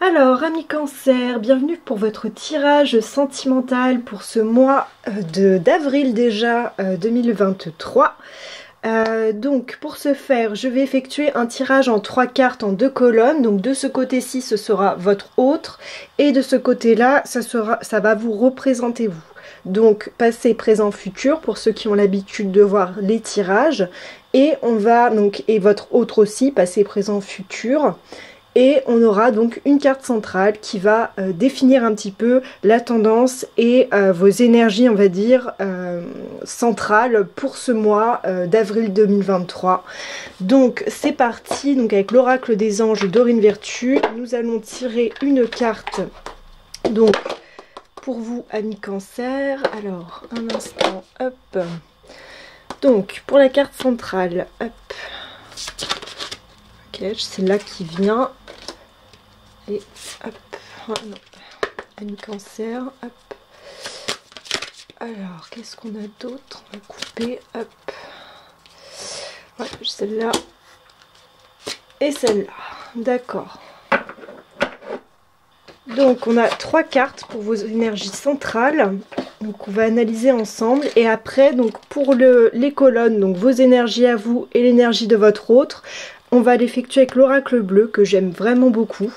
Alors, amis Cancer, bienvenue pour votre tirage sentimental pour ce mois d'avril déjà 2023. Donc, pour ce faire, je vais effectuer un tirage en 3 cartes en 2 colonnes. Donc, de ce côté-ci, ce sera votre autre. Et de ce côté-là, ça va vous représenter vous. Donc, passé, présent, futur, pour ceux qui ont l'habitude de voir les tirages. Et on va, donc, et votre autre aussi, passé, présent, futur. Et on aura donc une carte centrale qui va définir un petit peu la tendance et vos énergies, on va dire, centrales pour ce mois d'avril 2023. Donc c'est parti, donc avec l'oracle des anges Dorine Virtue, nous allons tirer une carte donc pour vous, amis Cancer. Alors, un instant, hop. Donc, pour la carte centrale, hop. Ok, c'est là qui vient. Et hop, oh non, ami Cancer, hop. Alors, qu'est-ce qu'on a d'autre? On va couper, hop. Ouais, celle-là et celle-là. D'accord. Donc, on a 3 cartes pour vos énergies centrales. Donc, on va analyser ensemble. Et après, donc pour les colonnes, donc vos énergies à vous et l'énergie de votre autre, on va l'effectuer avec l'oracle bleu que j'aime vraiment beaucoup.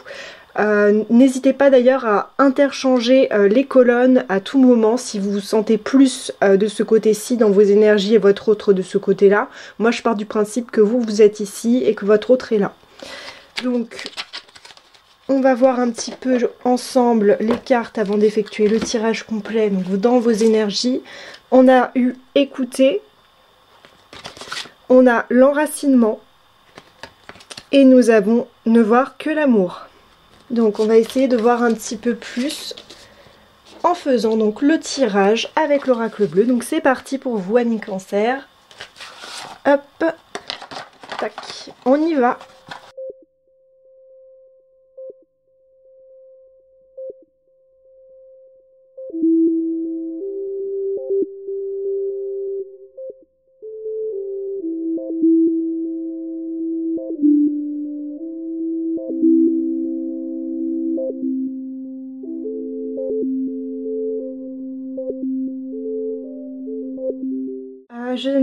N'hésitez pas d'ailleurs à interchanger les colonnes à tout moment si vous vous sentez plus de ce côté-ci dans vos énergies et votre autre de ce côté-là. Moi je pars du principe que vous êtes ici et que votre autre est là. Donc on va voir un petit peu ensemble les cartes avant d'effectuer le tirage complet. Donc dans vos énergies, on a eu écouter, on a l'enracinement et nous avons ne voir que l'amour. Donc on va essayer de voir un petit peu plus en faisant donc le tirage avec l'oracle bleu. Donc c'est parti pour vous, amis Cancer. Hop, tac, on y va.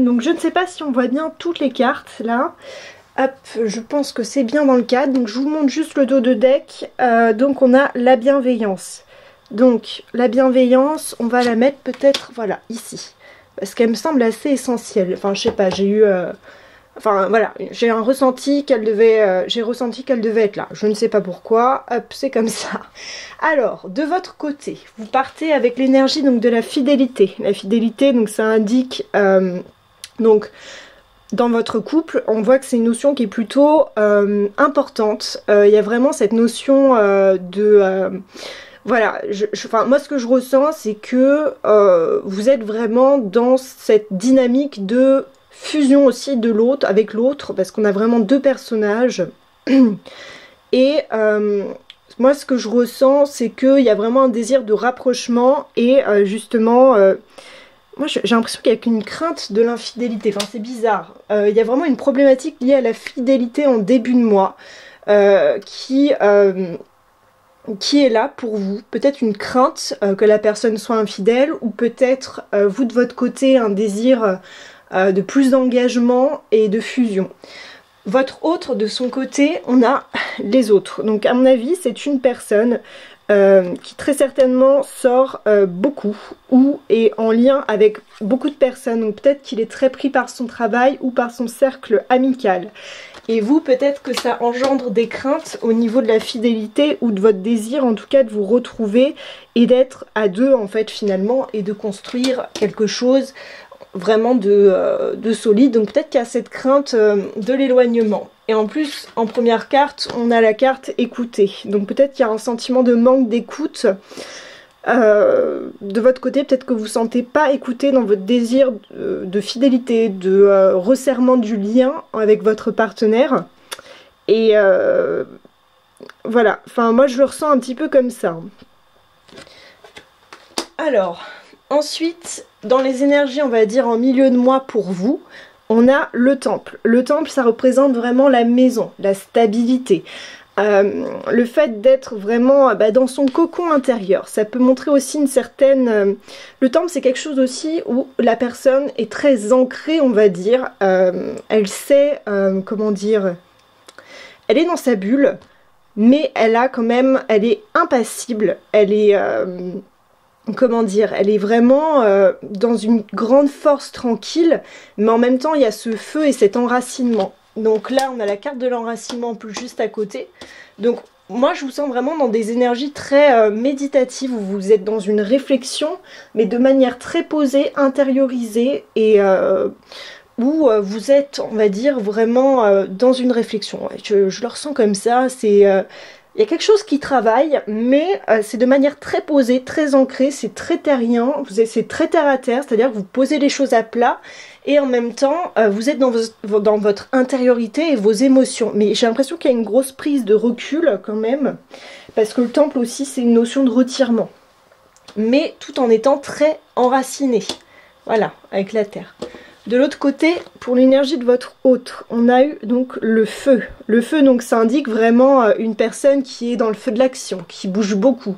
Donc je ne sais pas si on voit bien toutes les cartes là. Hop, je pense que c'est bien dans le cadre. Donc je vous montre juste le dos de deck. Donc on a la bienveillance. Donc la bienveillance, on va la mettre peut-être voilà ici. Parce qu'elle me semble assez essentielle. Enfin je sais pas, j'ai eu... Enfin voilà, j'ai ressenti qu'elle devait être là. Je ne sais pas pourquoi. Hop, c'est comme ça. Alors, de votre côté, vous partez avec l'énergie donc de la fidélité. La fidélité, donc ça indique donc dans votre couple, on voit que c'est une notion qui est plutôt importante. Il y a vraiment cette notion voilà, enfin, moi ce que je ressens, c'est que vous êtes vraiment dans cette dynamique de fusion aussi de l'autre avec l'autre, parce qu'on a vraiment 2 personnages. Et moi ce que je ressens, c'est qu'il y a vraiment un désir de rapprochement et justement moi j'ai l'impression qu'il y a qu'une crainte de l'infidélité. Enfin c'est bizarre, il y a vraiment une problématique liée à la fidélité en début de mois qui est là pour vous. Peut-être une crainte que la personne soit infidèle, ou peut-être vous de votre côté un désir de plus d'engagement et de fusion. Votre autre, de son côté, on a les autres. Donc à mon avis, c'est une personne qui très certainement sort beaucoup ou est en lien avec beaucoup de personnes. Donc peut-être qu'il est très pris par son travail ou par son cercle amical. Et vous, peut-être que ça engendre des craintes au niveau de la fidélité ou de votre désir, en tout cas, de vous retrouver et d'être à 2, en fait, finalement, et de construire quelque chose vraiment de solide. Donc peut-être qu'il y a cette crainte de l'éloignement. Et en plus, en première carte, on a la carte écouter. Donc peut-être qu'il y a un sentiment de manque d'écoute de votre côté. Peut-être que vous ne vous sentez pas écouté dans votre désir de fidélité, de resserrement du lien avec votre partenaire. Et voilà, enfin moi je le ressens un petit peu comme ça. Alors, ensuite, dans les énergies, on va dire en milieu de mois pour vous, on a le temple. Le temple, ça représente vraiment la maison, la stabilité. le fait d'être vraiment dans son cocon intérieur. Ça peut montrer aussi une certaine... le temple, c'est quelque chose aussi où la personne est très ancrée, on va dire. Elle sait, comment dire... Elle est dans sa bulle, mais elle a quand même... Elle est impassible. Elle est... comment dire, elle est vraiment dans une grande force tranquille, mais en même temps il y a ce feu et cet enracinement. Donc là on a la carte de l'enracinement juste à côté. Donc moi je vous sens vraiment dans des énergies très méditatives, où vous êtes dans une réflexion, mais de manière très posée, intériorisée, et où vous êtes, on va dire, vraiment dans une réflexion. Je le ressens comme ça, c'est... il y a quelque chose qui travaille, mais c'est de manière très posée, très ancrée, c'est très terrien, c'est très terre à terre, c'est-à-dire que vous posez les choses à plat, et en même temps, vous êtes dans votre intériorité et vos émotions. Mais j'ai l'impression qu'il y a une grosse prise de recul quand même, parce que le temple aussi, c'est une notion de retirement, mais tout en étant très enraciné, voilà, avec la terre. De l'autre côté, pour l'énergie de votre hôte, on a eu donc le feu. Le feu, donc, ça indique vraiment une personne qui est dans le feu de l'action, qui bouge beaucoup,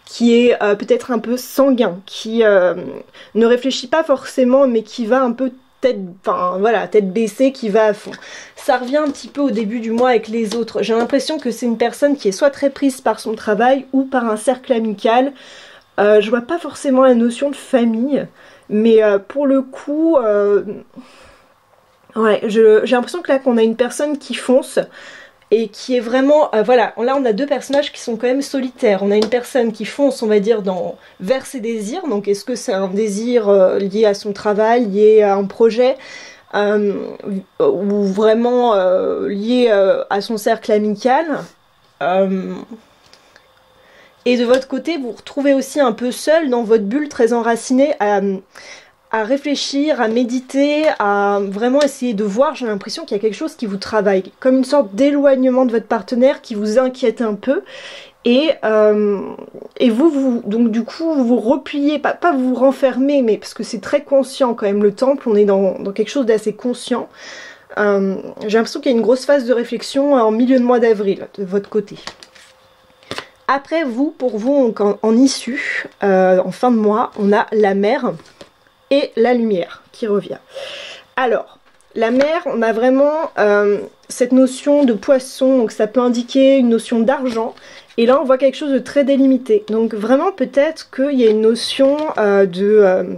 qui est peut-être un peu sanguin, qui ne réfléchit pas forcément, mais qui va un peu tête baissée, qui va à fond. Ça revient un petit peu au début du mois avec les autres. J'ai l'impression que c'est une personne qui est soit très prise par son travail ou par un cercle amical. Je vois pas forcément la notion de famille. Mais pour le coup, ouais, j'ai l'impression que là qu'on a une personne qui fonce et qui est vraiment... voilà, là on a deux personnages qui sont quand même solitaires. On a une personne qui fonce, on va dire, vers ses désirs. Donc est-ce que c'est un désir lié à son travail, lié à un projet, ou vraiment lié à son cercle amical. Et de votre côté, vous vous retrouvez aussi un peu seul dans votre bulle, très enracinée, à réfléchir, à méditer, à vraiment essayer de voir. J'ai l'impression qu'il y a quelque chose qui vous travaille, comme une sorte d'éloignement de votre partenaire qui vous inquiète un peu. Et vous, donc du coup, vous vous repliez, pas vous renfermer, mais parce que c'est très conscient quand même, le temple, on est dans quelque chose d'assez conscient. J'ai l'impression qu'il y a une grosse phase de réflexion en milieu de mois d'avril, de votre côté. Après pour vous, en issue, en fin de mois, on a la mer et la lumière qui revient. Alors, la mer, on a vraiment cette notion de poisson, donc ça peut indiquer une notion d'argent. Et là, on voit quelque chose de très délimité. Donc vraiment, peut-être qu'il y a une notion de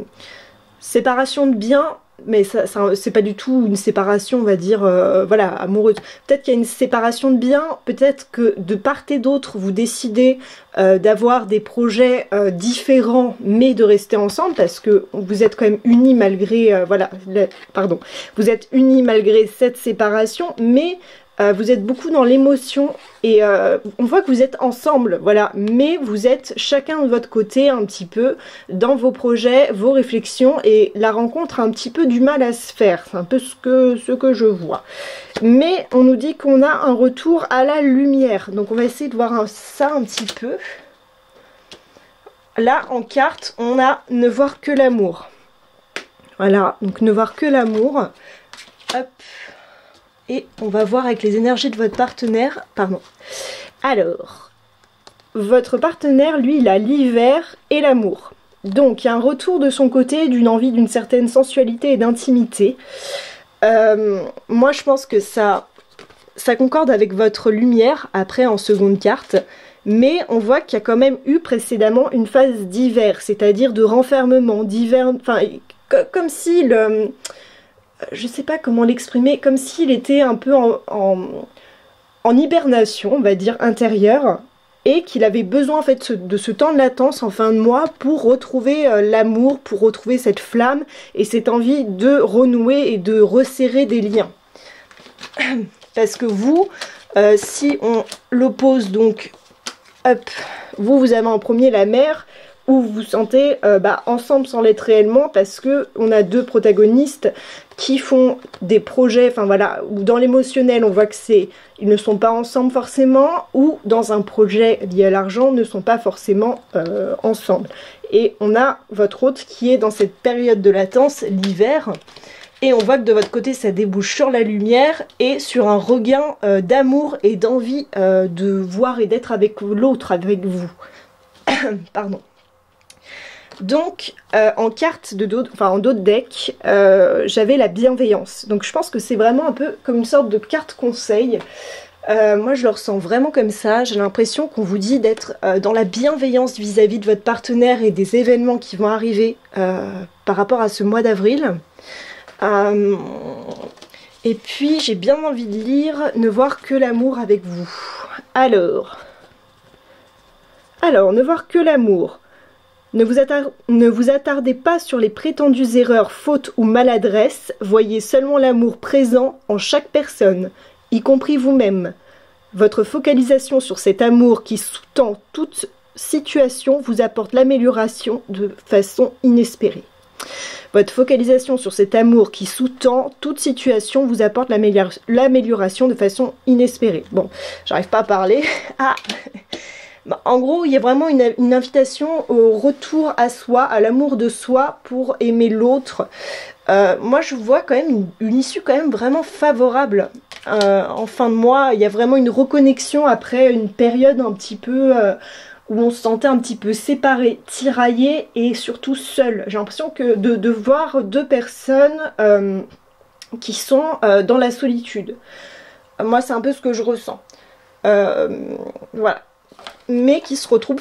séparation de biens, mais ça c'est pas du tout une séparation, on va dire, voilà, amoureuse. Peut-être qu'il y a une séparation de biens, peut-être que de part et d'autre, vous décidez d'avoir des projets différents, mais de rester ensemble, parce que vous êtes quand même unis malgré, voilà, pardon, vous êtes unis malgré cette séparation, mais vous êtes beaucoup dans l'émotion, et on voit que vous êtes ensemble, voilà, mais vous êtes chacun de votre côté un petit peu dans vos projets, vos réflexions, et la rencontre a un petit peu du mal à se faire. C'est un peu ce que je vois. Mais on nous dit qu'on a un retour à la lumière, donc on va essayer de voir ça un petit peu. Là, en carte, on a ne voir que l'amour. Voilà, donc ne voir que l'amour. Hop. Et on va voir avec les énergies de votre partenaire. Pardon. Alors, votre partenaire, lui, il a l'hiver et l'amour. Donc, il y a un retour de son côté d'une envie d'une certaine sensualité et d'intimité. Moi, je pense que ça concorde avec votre lumière, après en seconde carte. Mais on voit qu'il y a quand même eu précédemment une phase d'hiver, c'est-à-dire de renfermement, d'hiver... Enfin, comme si le... Je sais pas comment l'exprimer, comme s'il était un peu en hibernation, on va dire, intérieure, et qu'il avait besoin en fait de ce temps de latence en fin de mois pour retrouver l'amour, pour retrouver cette flamme et cette envie de renouer et de resserrer des liens. Parce que vous, si on l'oppose donc, hop, vous avez en premier la mer, où vous vous sentez ensemble sans l'être réellement, parce que on a deux protagonistes qui font des projets, enfin voilà, où dans l'émotionnel on voit que ils ne sont pas ensemble forcément, ou dans un projet lié à l'argent ne sont pas forcément ensemble. Et on a votre hôte qui est dans cette période de latence, l'hiver, Et on voit que de votre côté, ça débouche sur la lumière et sur un regain d'amour et d'envie de voir et d'être avec l'autre, avec vous. Pardon. Donc, en carte de dos, enfin en dos de deck, j'avais la bienveillance. Donc je pense que c'est vraiment un peu comme une sorte de carte conseil. Moi je le ressens vraiment comme ça, j'ai l'impression qu'on vous dit d'être dans la bienveillance vis-à-vis de votre partenaire et des événements qui vont arriver par rapport à ce mois d'avril. Et puis j'ai bien envie de lire Ne voir que l'amour avec vous. Alors, ne voir que l'amour. Ne vous attardez pas sur les prétendues erreurs, fautes ou maladresses, voyez seulement l'amour présent en chaque personne, y compris vous-même. Votre focalisation sur cet amour qui sous-tend toute situation vous apporte l'amélioration de façon inespérée. Votre focalisation sur cet amour qui sous-tend toute situation vous apporte l'amélioration de façon inespérée. Bon, j'arrive pas à parler. Ah. En gros, il y a vraiment une invitation au retour à soi, à l'amour de soi pour aimer l'autre. Moi, je vois quand même une issue quand même vraiment favorable. En fin de mois, il y a vraiment une reconnexion après une période un petit peu où on se sentait un petit peu séparés, tiraillés et surtout seuls. J'ai l'impression que de voir deux personnes qui sont dans la solitude. Moi, c'est un peu ce que je ressens. Voilà. Mais qui se retrouvent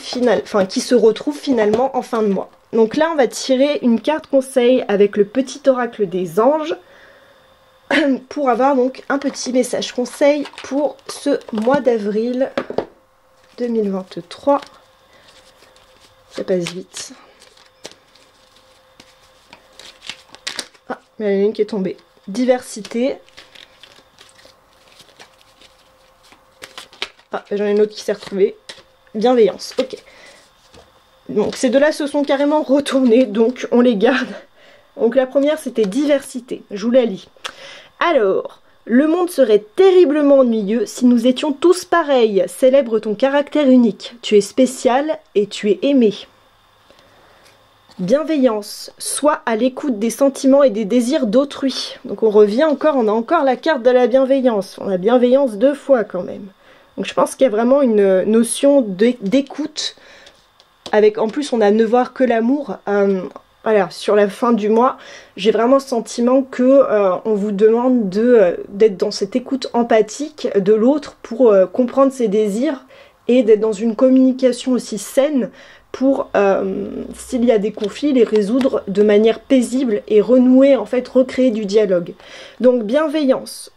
finalement en fin de mois. Donc là, on va tirer une carte conseil avec le petit oracle des anges pour avoir donc un petit message conseil pour ce mois d'avril 2023. Ça passe vite. Ah, il y en a une qui est tombée. Diversité. Ah, j'en ai une autre qui s'est retrouvée. Bienveillance, ok. Donc ces deux-là se sont carrément retournés, donc on les garde. Donc la première c'était diversité, je vous la lis. Alors, le monde serait terriblement ennuyeux si nous étions tous pareils. Célèbre ton caractère unique. Tu es spécial et tu es aimé. Bienveillance, sois à l'écoute des sentiments et des désirs d'autrui. Donc on revient encore, on a encore la carte de la bienveillance. On a bienveillance 2 fois quand même. Donc je pense qu'il y a vraiment une notion d'écoute, avec en plus on a ne voir que l'amour. Voilà, sur la fin du mois, j'ai vraiment le sentiment que on vous demande d'être dans cette écoute empathique de l'autre pour comprendre ses désirs et d'être dans une communication aussi saine pour, s'il y a des conflits, les résoudre de manière paisible et renouer, en fait, recréer du dialogue. Donc bienveillance.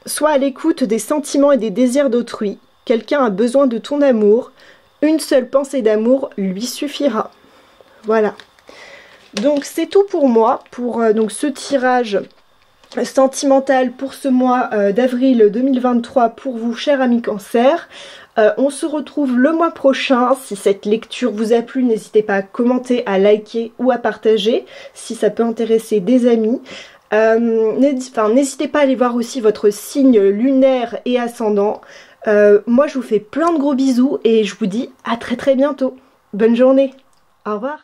Sois à l'écoute des sentiments et des désirs d'autrui. Quelqu'un a besoin de ton amour. Une seule pensée d'amour lui suffira. Voilà. Donc c'est tout pour moi, pour donc ce tirage sentimental pour ce mois d'avril 2023 pour vous, chers amis Cancer. On se retrouve le mois prochain. Si cette lecture vous a plu, n'hésitez pas à commenter, à liker ou à partager si ça peut intéresser des amis. N'hésitez pas à aller voir aussi votre signe lunaire et ascendant. Moi je vous fais plein de gros bisous et je vous dis à très bientôt. Bonne journée, au revoir.